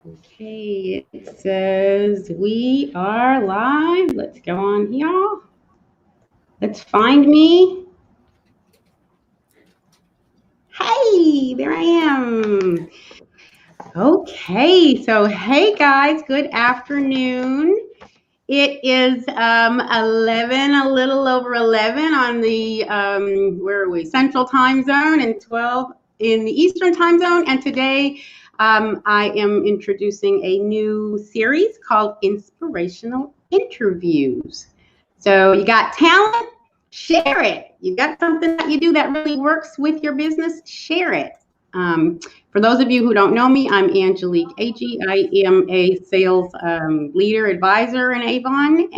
Okay, it says we are live. Let's go on here. Let's find me. Hey, there I am. Okay, so hey guys, good afternoon. It is 11, a little over 11 on the, where are we, Central Time Zone, and 12 in the Eastern Time Zone. And today I am introducing a new series called Inspirational Interviews. So you got talent, share it. You got something that you do that really works with your business, share it. For those of you who don't know me, I'm Angelique Agee. I am a sales leader advisor in Avon,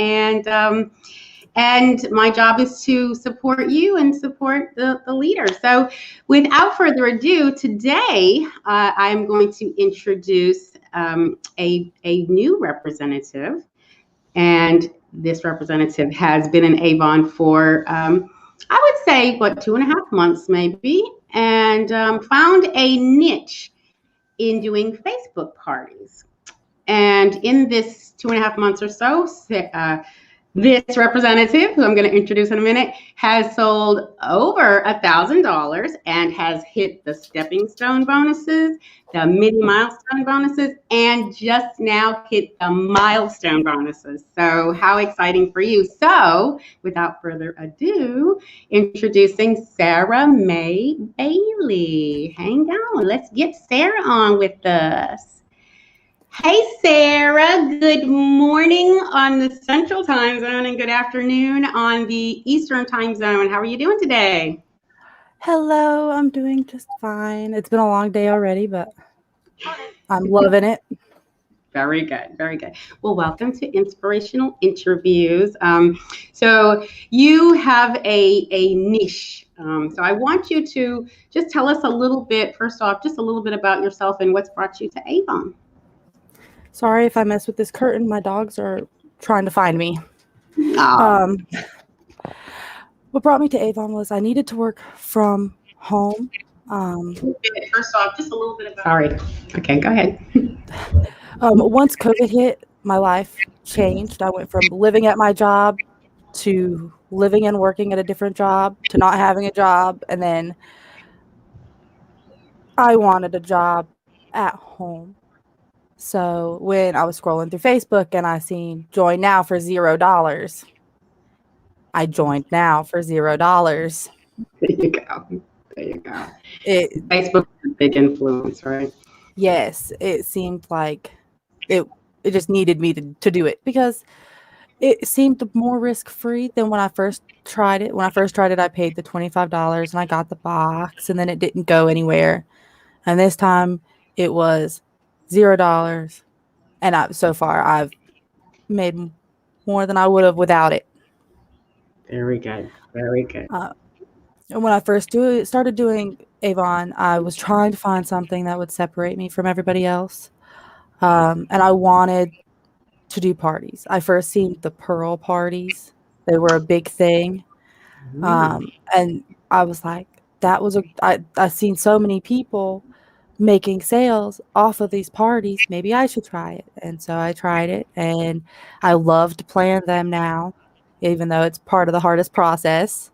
and my job is to support you and support the leader. So without further ado, today I'm going to introduce a new representative, and this representative has been in Avon for I would say, 2.5 months maybe, and found a niche in doing Facebook parties. And in this 2.5 months or so, this representative, who I'm going to introduce in a minute, has sold over $1,000 and has hit the stepping stone bonuses, the mini milestone bonuses, and just now hit the milestone bonuses. So how exciting for you. So without further ado, introducing Sarah Mae Bailey. Hang on, let's get Sarah on with us. Hey, Sarah, good morning on the Central Time Zone and good afternoon on the Eastern Time Zone. How are you doing today? Hello, I'm doing just fine. It's been a long day already, but I'm loving it. Very good, very good. Well, welcome to Inspirational Interviews. So you have a niche. So I want you to just tell us a little bit, first off, just a little bit about yourself and what's brought you to Avon. Sorry if I mess with this curtain. My dogs are trying to find me. Oh. What brought me to Avon was I needed to work from home. First off, just a little bit about. Sorry. Okay, go ahead. Once COVID hit, my life changed. I went from living at my job to living and working at a different job to not having a job, and then I wanted a job at home. So when I was scrolling through Facebook and I seen join now for $0, I joined now for $0. There you go. There you go. Facebook is a big influence, right? Yes, it seemed like it just needed me to do it because it seemed more risk-free than when I first tried it. When I first tried it, I paid the $25 and I got the box, and then it didn't go anywhere. And this time it was $0, and so far I've made more than I would have without it. Very good. Very good. And when I first started doing Avon, I was trying to find something that would separate me from everybody else. And I wanted to do parties. I first seen the Pearl parties. They were a big thing. And I was like, I seen so many people making sales off of these parties. Maybe I should try it. And so I tried it, and I love to plan them now, even though it's part of the hardest process.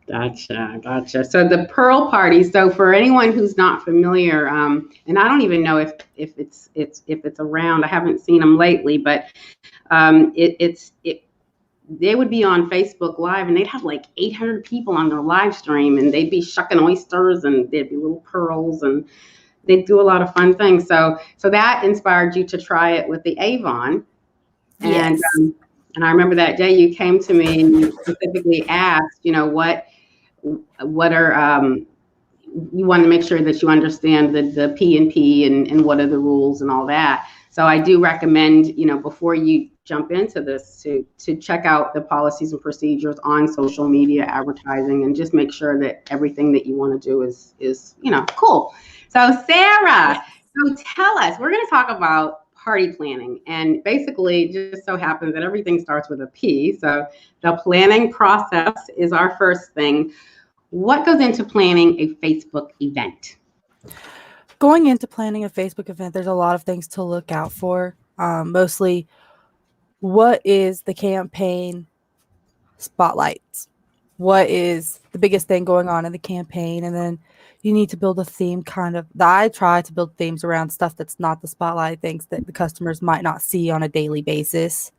Gotcha. So the Pearl party. So for anyone who's not familiar, and I don't even know if it's around. I haven't seen them lately, but they would be on Facebook Live, and they'd have like 800 people on their live stream, and they'd be shucking oysters, and there'd be little pearls, and they'd do a lot of fun things. So that inspired you to try it with the Avon. Yes. And I remember that day you came to me and you specifically asked, what are you want to make sure that you understand the P&P and what are the rules and all that. So I do recommend, before you jump into this, to check out the policies and procedures on social media advertising, and just make sure that everything that you want to do is cool. So Sarah, so tell us, we're going to talk about party planning, and basically it just so happens that everything starts with a P. So the planning process is our first thing. What goes into planning a Facebook event? going into planning a Facebook event, there's a lot of things to look out for. Mostly, what is the campaign spotlights? What is the biggest thing going on in the campaign? And then you need to build a theme kind of. I try to build themes around stuff that's not the spotlight, things that the customers might not see on a daily basis,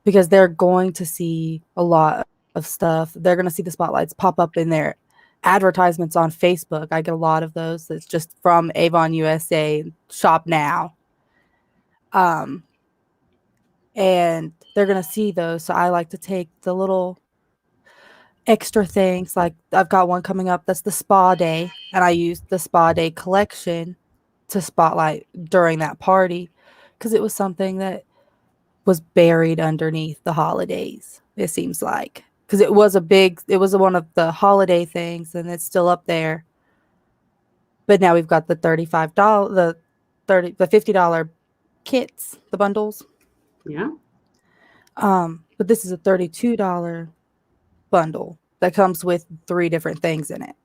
because they're going to see a lot of stuff. They're going to see the spotlights pop up in their advertisements on Facebook. I get a lot of those. That's just from Avon USA, shop now. And they're going to see those. So I like to take the little extra things. Like I've got one coming up that's the spa day, and I used the spa day collection to spotlight during that party because it was something that was buried underneath the holidays, it seems like, because it was one of the holiday things, and it's still up there. But now we've got the $35, the $50 kits, the bundles. Yeah. But this is a $32 bundle that comes with 3 different things in it.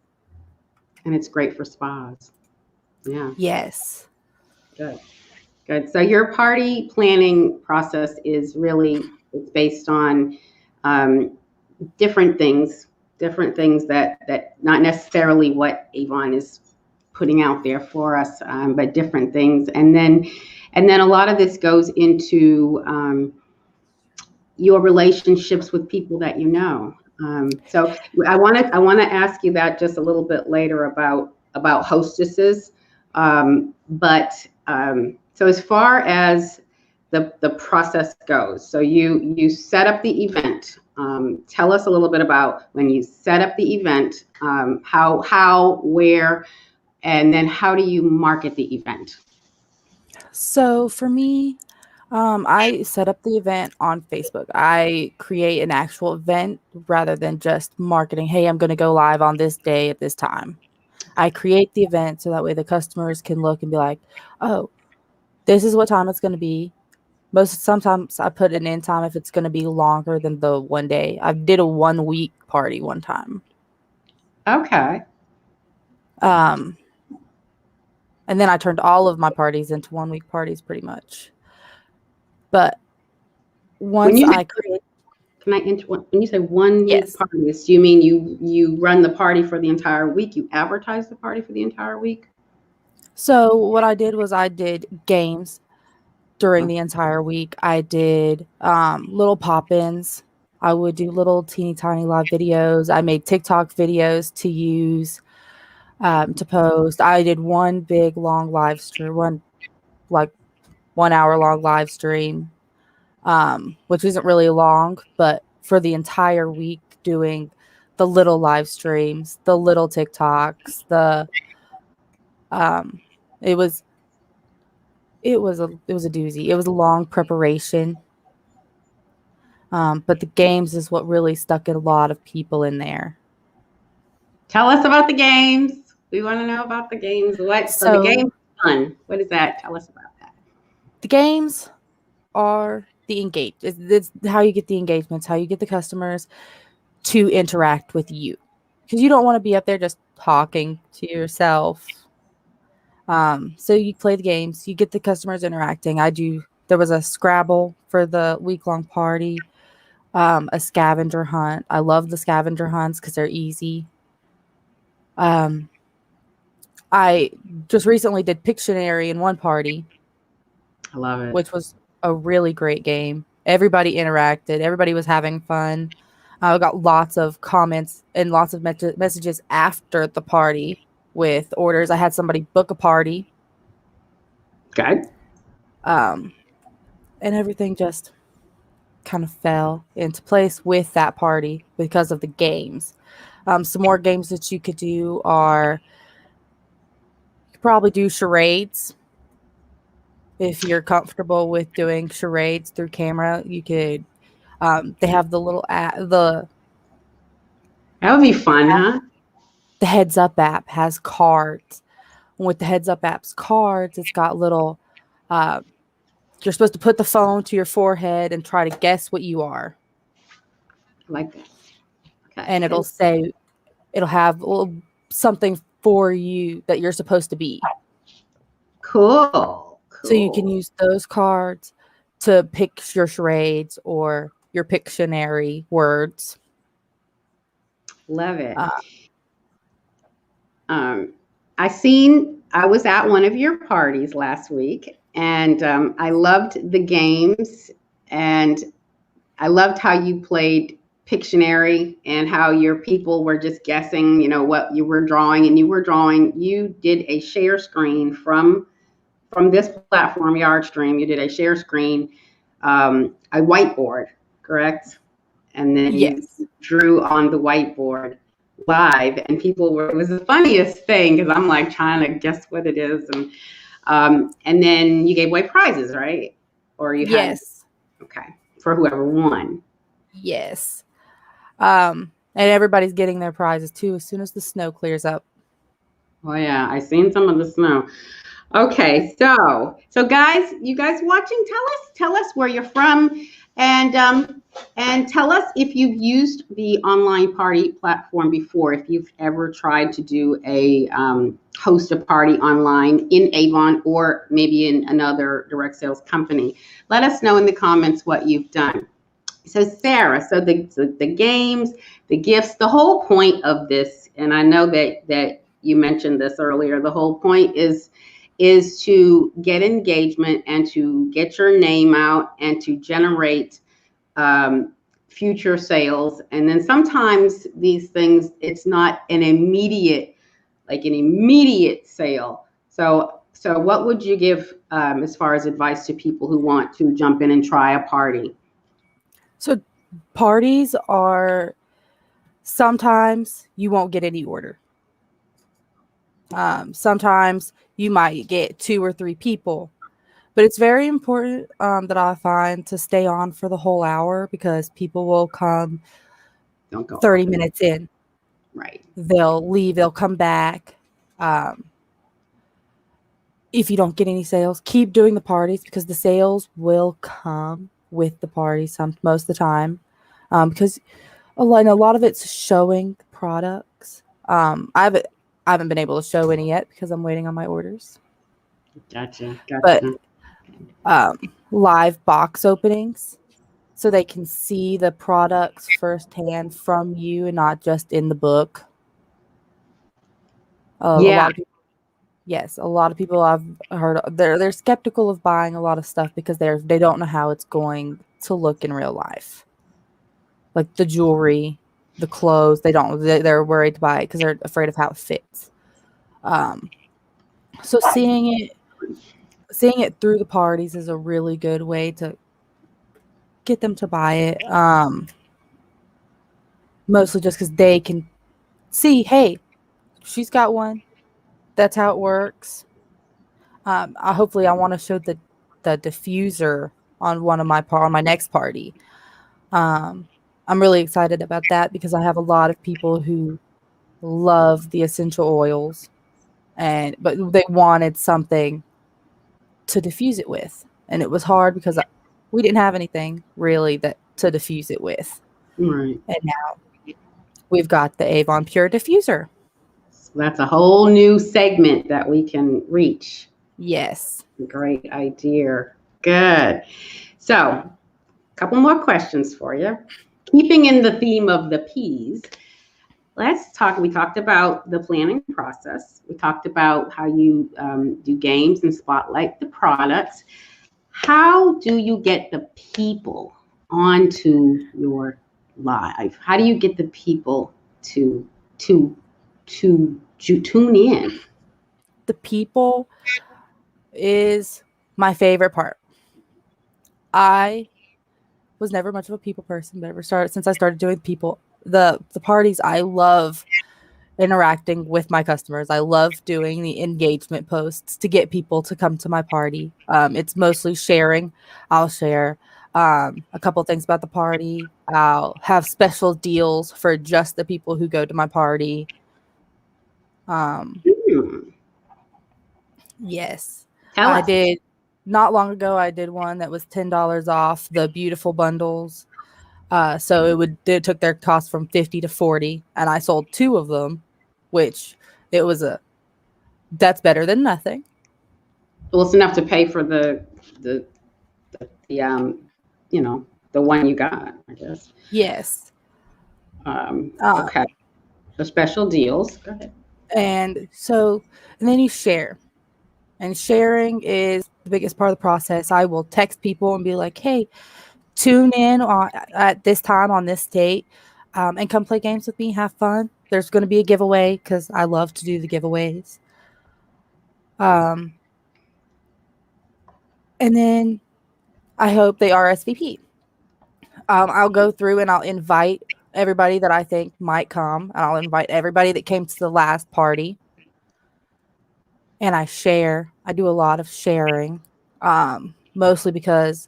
And it's great for spas. Yeah. Yes. Good. Good. So your party planning process is really based on different things that not necessarily what Avon is putting out there for us, but different things. And then a lot of this goes into your relationships with people that you know. So I want to ask you that just a little bit later about hostesses. So as far as the process goes, so you set up the event. Tell us a little bit about when you set up the event, how, where, and then how do you market the event? So for me, I set up the event on Facebook. I create an actual event rather than just marketing. Hey, I'm going to go live on this day at this time. I create the event so that way the customers can look and be like, oh, this is what time it's going to be. Sometimes I put an end time if it's going to be longer than the one day. I did a 1 week party one time. Okay. And then I turned all of my parties into 1 week parties pretty much. But once I create, when you say 1 week yes. parties, do you mean you run the party for the entire week? You advertise the party for the entire week? So what I did was I did games during the entire week. I did little pop-ins. I would do little teeny tiny live videos. I made TikTok videos to use to post. I did one big long live stream, 1 hour long live stream, which isn't really long, but for the entire week doing the little live streams, the little TikToks, it was a doozy. It was a long preparation. But the games is what really stuck a lot of people in there. Tell us about the games. We want to know about the games. So the game's fun. What is that? Tell us about that. The games are the engage. It's how you get the engagements, how you get the customers to interact with you. Because you don't want to be up there just talking to yourself. So you play the games, you get the customers interacting. There was a Scrabble for the week-long party, a scavenger hunt. I love the scavenger hunts because they're easy. I just recently did Pictionary in one party. I love it. Which was a really great game. Everybody interacted. Everybody was having fun. I got lots of comments and lots of messages after the party with orders. I had somebody book a party. Good. And everything just kind of fell into place with that party because of the games. Some more games that you could do are, you could probably do charades. If you're comfortable with doing charades through camera, you could. They have the little app, that would be fun, huh? The Heads Up app has cards. And with the Heads Up app's cards, it's got little. You're supposed to put the phone to your forehead and try to guess what you are. I like that. Okay. And it'll have something for you that you're supposed to be. Cool. So you can use those cards to pick your charades or your Pictionary words. Love it. I was at one of your parties last week, and I loved the games, and I loved how you played Pictionary and how your people were just guessing, what you were drawing, and you did a share screen from this platform, Yardstream. You did a share screen, a whiteboard, correct? And then you Yes. drew on the whiteboard live, and it was the funniest thing because I'm like trying to guess what it is, and then you gave away prizes, right? Or you had, Yes. okay, for whoever won. Yes. And everybody's getting their prizes too as soon as the snow clears up. Oh yeah, I seen some of the snow. Okay, so guys, you guys watching, tell us where you're from, and tell us if you've used the online party platform before, if you've ever tried to do a host a party online in Avon or maybe in another direct sales company. Let us know in the comments what you've done. So Sarah, the games, the gifts, the whole point of this, and I know that you mentioned this earlier, the whole point is to get engagement and to get your name out and to generate future sales. And then sometimes these things, it's not an immediate sale. So what would you give as far as advice to people who want to jump in and try a party? So parties are, sometimes you won't get any order. Sometimes you might get 2 or 3 people, but it's very important that I find to stay on for the whole hour because people will come Don't go 30 minutes in. Right. They'll leave, they'll come back. If you don't get any sales, keep doing the parties because the sales will come with the party most of the time, because a lot of it's showing products. I haven't been able to show any yet because I'm waiting on my orders. Gotcha. But live box openings so they can see the products firsthand from you and not just in the book. Yeah. A lot of people I've heard they're skeptical of buying a lot of stuff because they don't know how it's going to look in real life. Like the jewelry, the clothes, they're worried to buy it because they're afraid of how it fits. So seeing it through the parties is a really good way to get them to buy it. Mostly just because they can see, hey, she's got one. That's how it works. Hopefully, I want to show the diffuser on on my next party. I'm really excited about that because I have a lot of people who love the essential oils, but they wanted something to diffuse it with, and it was hard because we didn't have anything really to diffuse it with. Right. And now we've got the Avon Pure Diffuser. So that's a whole new segment that we can reach. Yes. Great idea. Good. So, a couple more questions for you. Keeping in the theme of the P's, we talked about the planning process. We talked about how you do games and spotlight the products. How do you get the people onto your live? How do you get the people to tune in? The people is my favorite part. I was never much of a people person, but since I started doing the parties, I love interacting with my customers. I love doing the engagement posts to get people to come to my party. It's mostly sharing. I'll share a couple things about the party. I'll have special deals for just the people who go to my party. Yes. Tell us. Not long ago, I did one that was $10 off the beautiful bundles. So it took their cost from $50 to $40, and I sold 2 of them, which that's better than nothing. Well, it's enough to pay for the the one you got, I guess. Yes. Okay. The special deals. Go ahead. And then you share. And sharing is the biggest part of the process. I will text people and be like, hey, tune in at this time on this date, and come play games with me, have fun. There's going to be a giveaway because I love to do the giveaways. And then I hope they RSVP. I'll go through and I'll invite everybody that I think might come, and I'll invite everybody that came to the last party. And I share. I do a lot of sharing, mostly because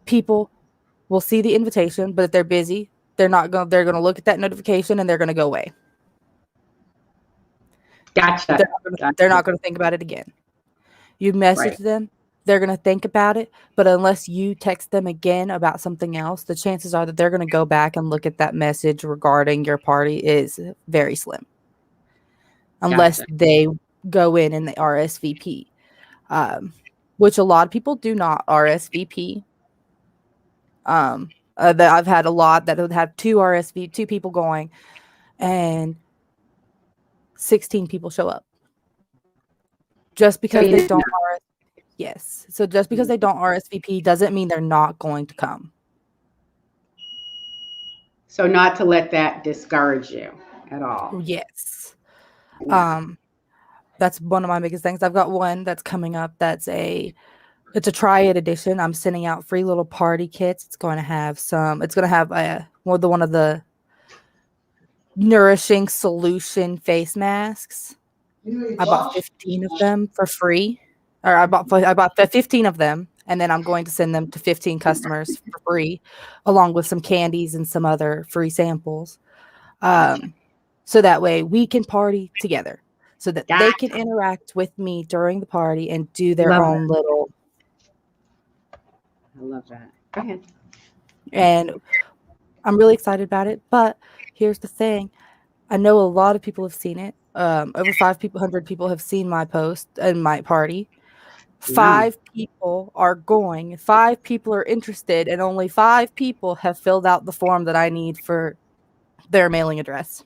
people will see the invitation, but if they're busy, they're going to look at that notification and they're going to go away. Gotcha. They're not going to think about it again. You message them, they're going to think about it, but unless you text them again about something else, the chances are that they're going to go back and look at that message regarding your party is very slim. Unless they go in and they RSVP, which a lot of people do not RSVP. I've had a lot that would have two people going, and 16 people show up. Just because they don't RSVP. Yes. So just because they don't RSVP doesn't mean they're not going to come. So not to let that discourage you at all. Yes. That's one of my biggest things. I've got one that's coming up. It's a Triad edition. I'm sending out free little party kits. It's going to have one of the Nourishing Solution face masks. I bought 15 of them for free. Or I bought 15 of them, and then I'm going to send them to 15 customers for free, along with some candies and some other free samples. So that way we can party together, so that they can interact with me during the party and do their own little. I love that. Go ahead. And I'm really excited about it. But here's the thing. I know a lot of people have seen it. Over 500 people have seen my post and my party. 5 people are going. 5 people are interested, and only 5 people have filled out the form that I need for their mailing address.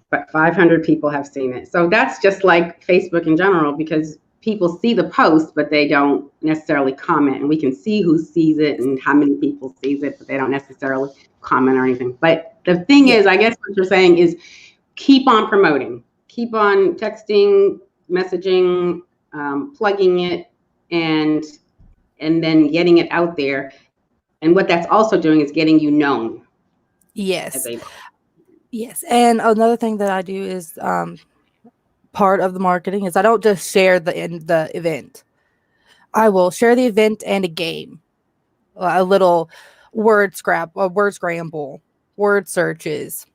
But 500 people have seen it. So that's just like Facebook in general, because people see the post, but they don't necessarily comment. And we can see who sees it and how many people sees it, but they don't necessarily comment or anything. But the thing is, I guess what you're saying is keep on promoting, keep on texting, messaging, plugging it, and then getting it out there. And what that's also doing is getting you known. Yes. Yes. And another thing that I do is part of the marketing is I don't just share the event. I will share the event and a game, a little word scramble, word searches,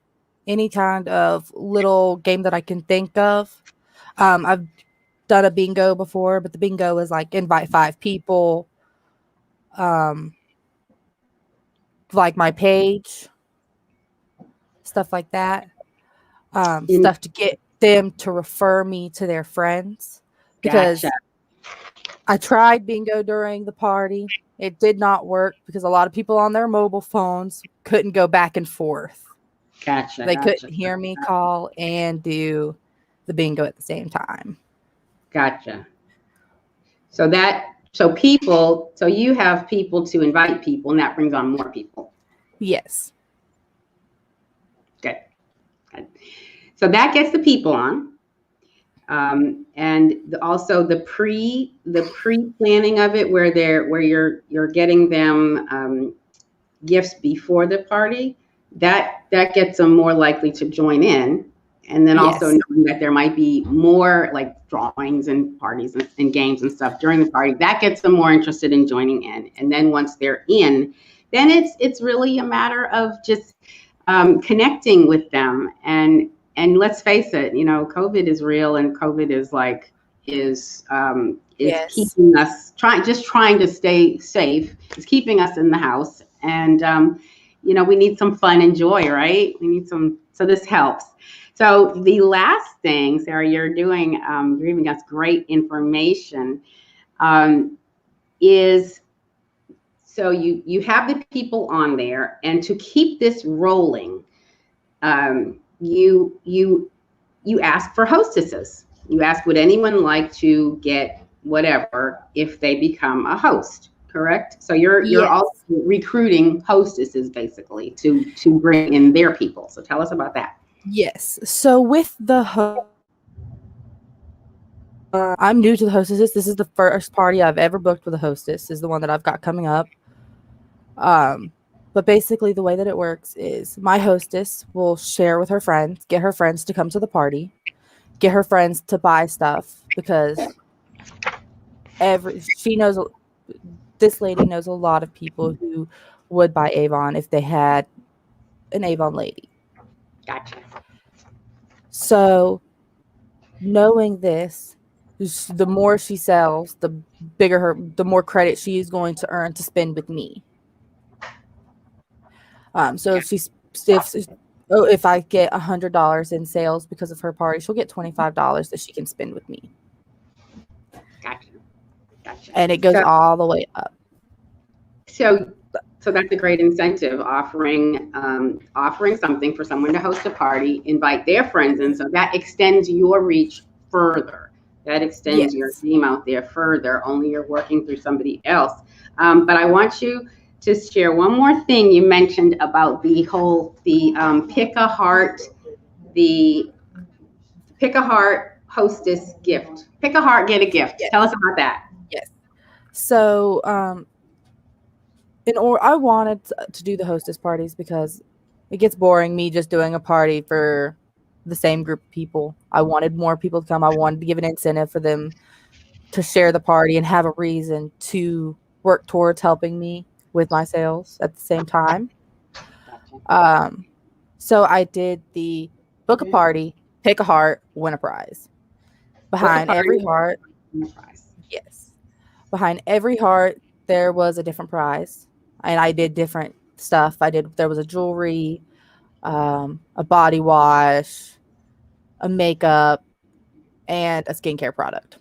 any kind of little game that I can think of. I've done a bingo before, but the bingo is like invite 5 people, like my page, stuff like that, stuff to get them to refer me to their friends, because I tried bingo during the party. It did not work because a lot of people on their mobile phones couldn't go back and forth. They couldn't hear me call and do the bingo at the same time. Gotcha. So you have people to invite people, and that brings on more people. Yes. Good. So that gets the people on. And also the pre-planning of it, where you're getting them gifts before the party, that gets them more likely to join in. And then also knowing that there might be more like drawings and parties and games and stuff during the party, that gets them more interested in joining in. And then once they're in, then it's really a matter of just connecting with them. And let's face it, COVID is real, and COVID is keeping us trying to stay safe. It's keeping us in the house, and we need some fun and joy, right? We need so this helps. So the last thing, Sarah, you're doing, you're giving us great information. is so you have the people on there, and to keep this rolling, you ask for hostesses. You ask, would anyone like to get whatever if they become a host? Correct. So you're also recruiting hostesses basically to bring in their people. So tell us about that. Yes. So with the I'm new to the hostesses. This is the first party I've ever booked with a hostess. Is the one that I've got coming up. But basically the way that it works is my hostess will share with her friends, get her friends to come to the party, get her friends to buy stuff, because this lady knows a lot of people who would buy Avon if they had an Avon lady. Gotcha. So knowing this, the more she sells, the more credit she is going to earn to spend with me. So if I get $100 in sales because of her party, she'll get $25 that she can spend with me. Gotcha. And it goes all the way up. So that's a great incentive, offering something for someone to host a party, invite their friends in, so that extends your reach further. That extends your name out there further. Only you're working through somebody else. But I want you to share one more thing you mentioned about the pick a heart hostess gift. Pick a heart, get a gift. Tell us about that. Yes. So I wanted to do the hostess parties because it gets boring me just doing a party for the same group of people. I wanted more people to come. I wanted to give an incentive for them to share the party and have a reason to work towards helping me with my sales at the same time. So I did the book a party, pick a heart, win a prize. Behind every heart, behind every heart, there was a different prize, and I did different stuff. There was a jewelry, a body wash, a makeup, and a skincare product.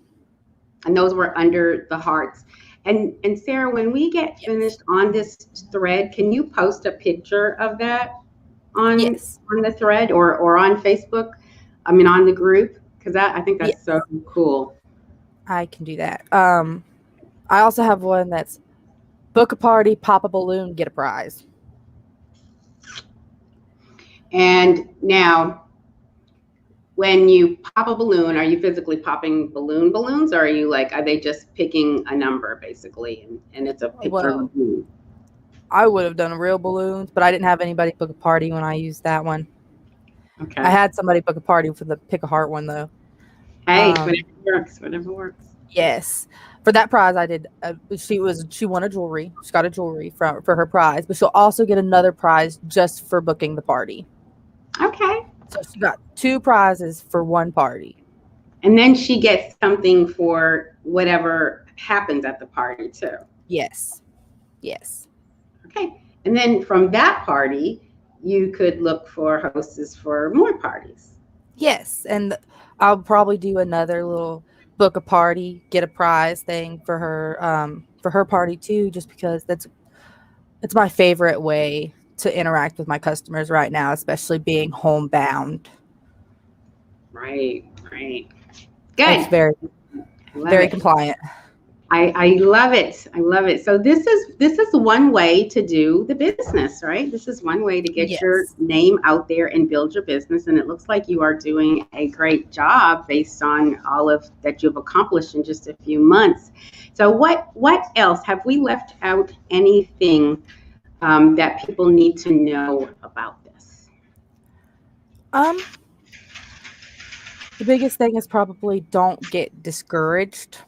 And those were under the hearts. And Sarah, when we get finished on this thread, can you post a picture of that on the thread or on Facebook? I mean, on the group, because I think that's so cool. I can do that. I also have one that's book a party, pop a balloon, get a prize. And now, when you pop a balloon, are you physically popping balloons, or are they just picking a number basically, and it's a picture of a balloon? I would have done real balloons, but I didn't have anybody book a party when I used that one. Okay. I had somebody book a party for the pick a heart one though. Hey, whatever works. Yes. For that prize, I did. She won a jewelry. She got a jewelry for her prize, but she'll also get another prize just for booking the party. Okay. So she got 2 prizes for one party. And then she gets something for whatever happens at the party too. Yes. Okay. And then from that party, you could look for hostess for more parties. Yes. And I'll probably do another little book a party, get a prize thing for her party too, just because it's my favorite way to interact with my customers right now, especially being homebound. Right. Good. It's very compliant. I love it. So this is one way to do the business, right? This is one way to get your name out there and build your business. And it looks like you are doing a great job based on all of that you've accomplished in just a few months. So what else? Have we left out anything that people need to know about this? The biggest thing is probably don't get discouraged.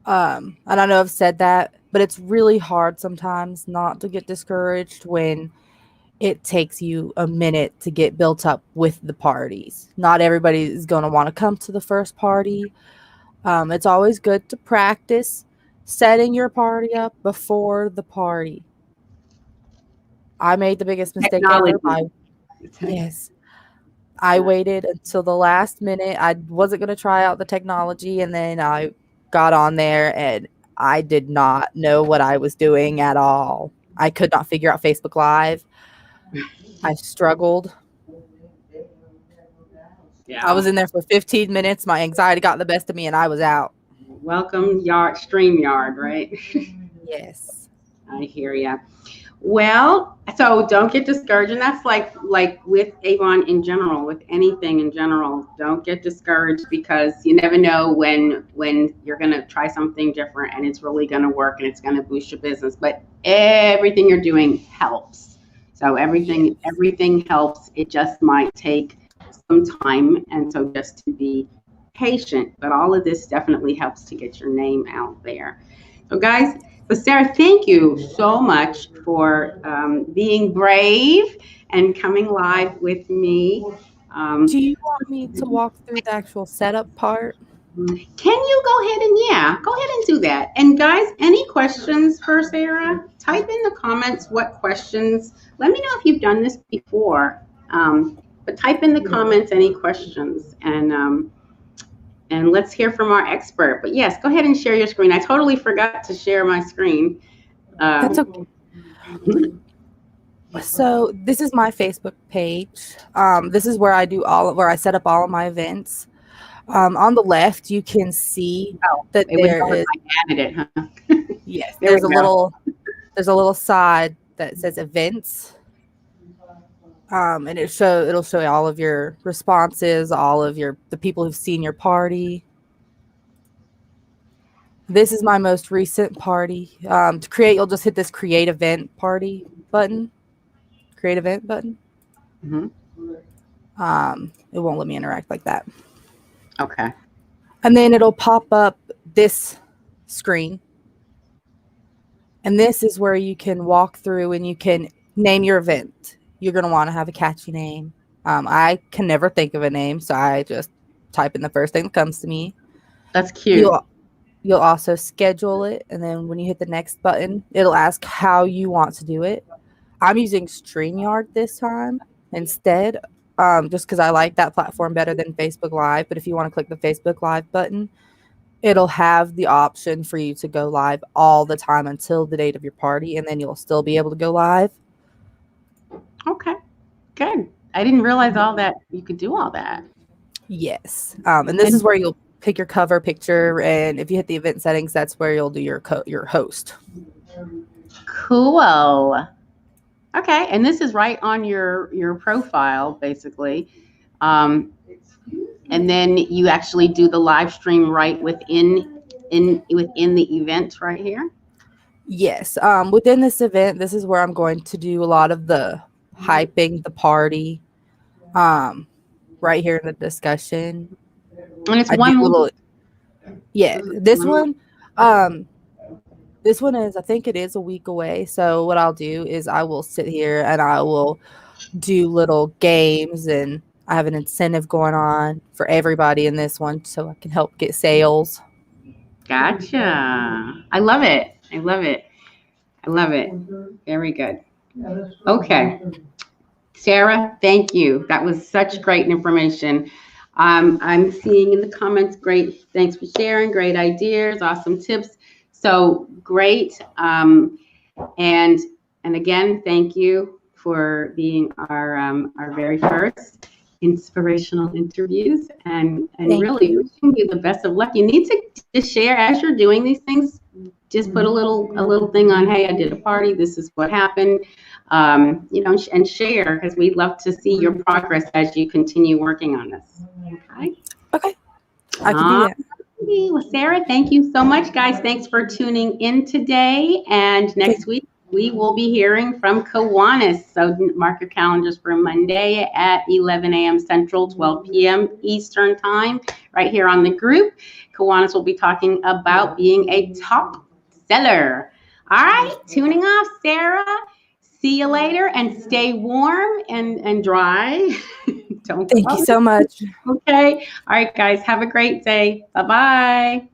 And I know I've said that, but it's really hard sometimes not to get discouraged when it takes you a minute to get built up with the parties. Not everybody is going to want to come to the first party. It's always good to practice setting your party up before the party. I made the biggest mistake ever. I waited until the last minute. I wasn't going to try out the technology, and then I got on there and I did not know what I was doing at all. I could not figure out Facebook Live. I struggled. Yeah. I was in there for 15 minutes. My anxiety got the best of me and I was out. Welcome, StreamYard, right? Yes. I hear ya. Well, so don't get discouraged, and that's like with Avon in general, with anything in general. Don't get discouraged because you never know when you're gonna try something different and it's really gonna work and it's gonna boost your business. But everything you're doing helps. So everything helps. It just might take some time, and so just to be patient. But all of this definitely helps to get your name out there. So guys. So Sarah, thank you so much for being brave and coming live with me. Do you want me to walk through the actual setup part? Can you go ahead and do that? And guys, any questions for Sarah? Type in the comments what questions. Let me know if you've done this before. But type in the comments any questions, and let's hear from our expert. But yes, go ahead and share your screen. I totally forgot to share my screen. That's okay. So this is my Facebook page. This is where I set up all of my events. On the left, you can see that there is. I added it, huh? Yes, there's a little side that says events. And it'll show you all of your responses, all of the people who've seen your party. This is my most recent party. To create, you'll just hit this create event party button. Create event button. Mm-hmm. It won't let me interact like that. Okay. And then it'll pop up this screen. And this is where you can walk through and you can name your event. You're going to want to have a catchy name. I can never think of a name, so I just type in the first thing that comes to me. That's cute. You'll also schedule it, and then when you hit the next button, it'll ask how you want to do it. I'm using StreamYard this time instead, just because I like that platform better than Facebook Live. But if you want to click the Facebook Live button, it'll have the option for you to go live all the time until the date of your party, and then you'll still be able to go live. Okay, good. I didn't realize all that you could do all that. Yes, and this is where you'll pick your cover picture, and if you hit the event settings, that's where you'll do your host. Cool. Okay, and this is right on your profile, basically, and then you actually do the live stream right within the event right here. Yes, within this event, this is where I'm going to do a lot of the hyping the party, right here in the discussion. And it's one little. Yeah, this one is, I think it is a week away. So what I'll do is I will sit here and I will do little games, and I have an incentive going on for everybody in this one so I can help get sales. Gotcha. I love it. Very good. Okay. Sarah, thank you. That was such great information. I'm seeing in the comments, great, thanks for sharing, great ideas, awesome tips. So great. And again, thank you for being our very first inspirational interviews, and really wishing you the best of luck. You need to share as you're doing these things. Just put a little thing on, hey, I did a party, this is what happened, and share, because we'd love to see your progress as you continue working on this. Okay, I can do that. Well, Sarah, thank you so much, guys. Thanks for tuning in today, and next week we will be hearing from Kiwanis. So mark your calendars for Monday at 11 a.m. Central, 12 p.m. Eastern Time, right here on the group. Kiwanis will be talking about being a top seller. All right, tuning off, Sarah. See you later, and stay warm and dry. Thank you so much. Okay. All right, guys. Have a great day. Bye-bye.